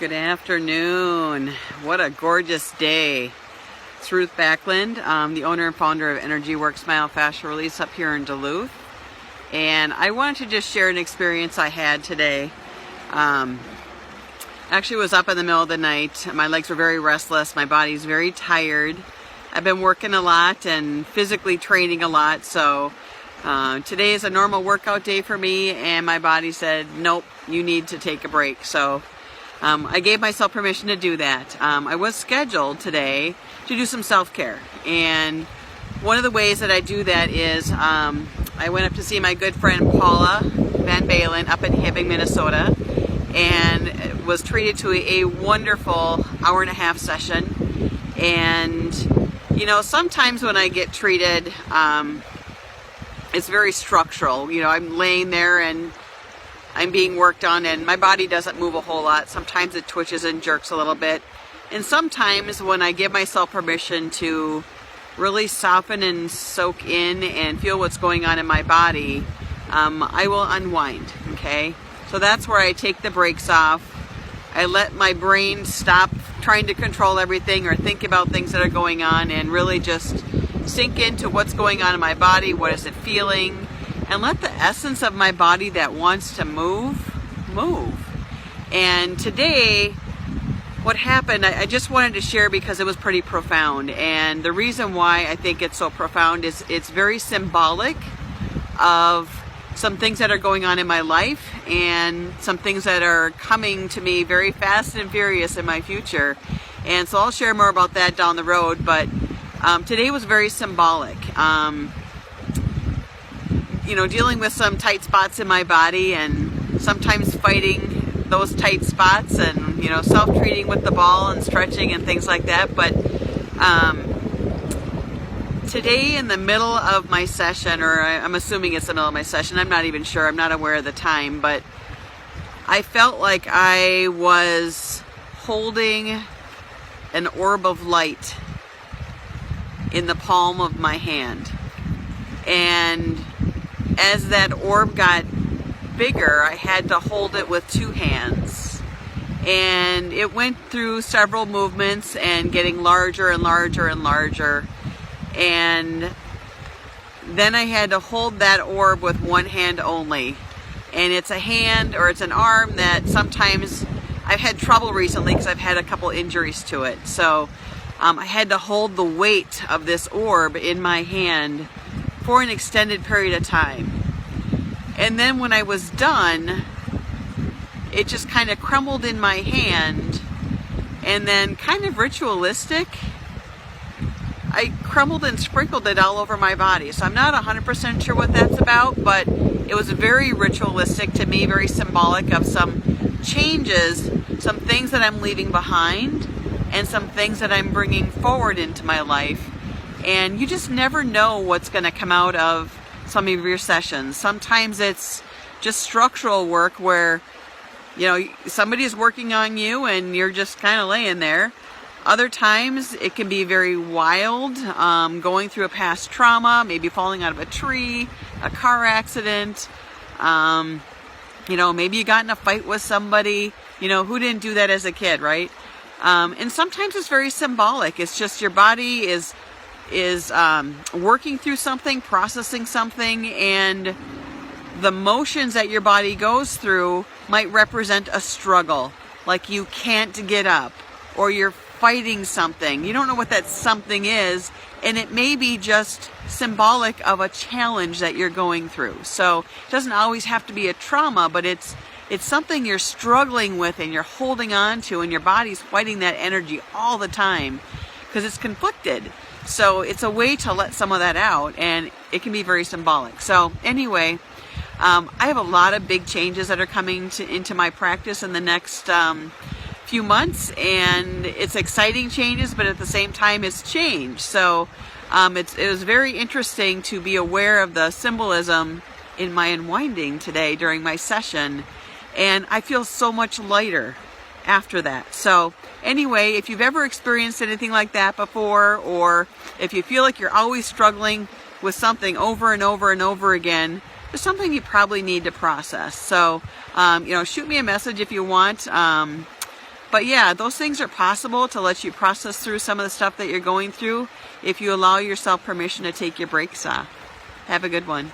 Good afternoon. What a gorgeous day. It's Ruth Backlund, the owner and founder of Energy Works Myofascial Release up here in Duluth. And I wanted to just share an experience I had today. Actually was up in the middle of the night. My legs were very restless. My body's very tired. I've been working a lot and physically training a lot. So today is a normal workout day for me, and my body said, nope, you need to take a break. So I gave myself permission to do that. I was scheduled today to do some self-care, and one of the ways that I do that is I went up to see my good friend Paula Van Balen up in Hibbing, Minnesota, and was treated to a wonderful hour-and-a-half session. And you know, sometimes when I get treated, it's very structural. You know, I'm laying there and I'm being worked on, and my body doesn't move a whole lot. Sometimes it twitches and jerks a little bit. And sometimes when I give myself permission to really soften and soak in and feel what's going on in my body, I will unwind, okay? So that's where I take the brakes off. I let my brain stop trying to control everything or think about things that are going on, and really just sink into what's going on in my body, what is it feeling, and let the essence of my body that wants to move. And today, what happened, I just wanted to share because it was pretty profound. And the reason why I think it's so profound is it's very symbolic of some things that are going on in my life and some things that are coming to me very fast and furious in my future. And so I'll share more about that down the road, but today was very symbolic. You know, dealing with some tight spots in my body and sometimes fighting those tight spots, and, you know, self-treating with the ball and stretching and things like that. But today in the middle of my session, or I'm assuming it's the middle of my session, I'm not even sure, I'm not aware of the time, but I felt like I was holding an orb of light in the palm of my hand. And as that orb got bigger, I had to hold it with two hands. And it went through several movements and getting larger and larger and larger. And then I had to hold that orb with one hand only. And it's a hand, or it's an arm that sometimes I've had trouble recently because I've had a couple injuries to it. So I had to hold the weight of this orb in my hand for an extended period of time. And then when I was done, it just kind of crumbled in my hand, and then kind of ritualistic, I crumbled and sprinkled it all over my body. So I'm not 100% sure what that's about, but it was very ritualistic to me, very symbolic of some changes, some things that I'm leaving behind, and some things that I'm bringing forward into my life. And you just never know what's going to come out of some of your sessions. Sometimes it's just structural work where, you know, somebody is working on you and you're just kind of laying there. Other times it can be very wild, going through a past trauma, maybe falling out of a tree, a car accident. You know, maybe you got in a fight with somebody. You know, who didn't do that as a kid, right? And sometimes it's very symbolic. It's just your body is working through something, processing something, and the motions that your body goes through might represent a struggle, like you can't get up, or you're fighting something. You don't know what that something is, and it may be just symbolic of a challenge that you're going through. So it doesn't always have to be a trauma, but it's something you're struggling with and you're holding on to, and your body's fighting that energy all the time because it's conflicted. So it's a way to let some of that out, and it can be very symbolic. So anyway, I have a lot of big changes that are coming into my practice in the next few months, and it's exciting changes, but at the same time it's change. So it was very interesting to be aware of the symbolism in my unwinding today during my session, and I feel so much lighter after that. So anyway, if you've ever experienced anything like that before, or if you feel like you're always struggling with something over and over and over again, there's something you probably need to process. So, you know, shoot me a message if you want. But yeah, those things are possible to let you process through some of the stuff that you're going through if you allow yourself permission to take your brakes off. Have a good one.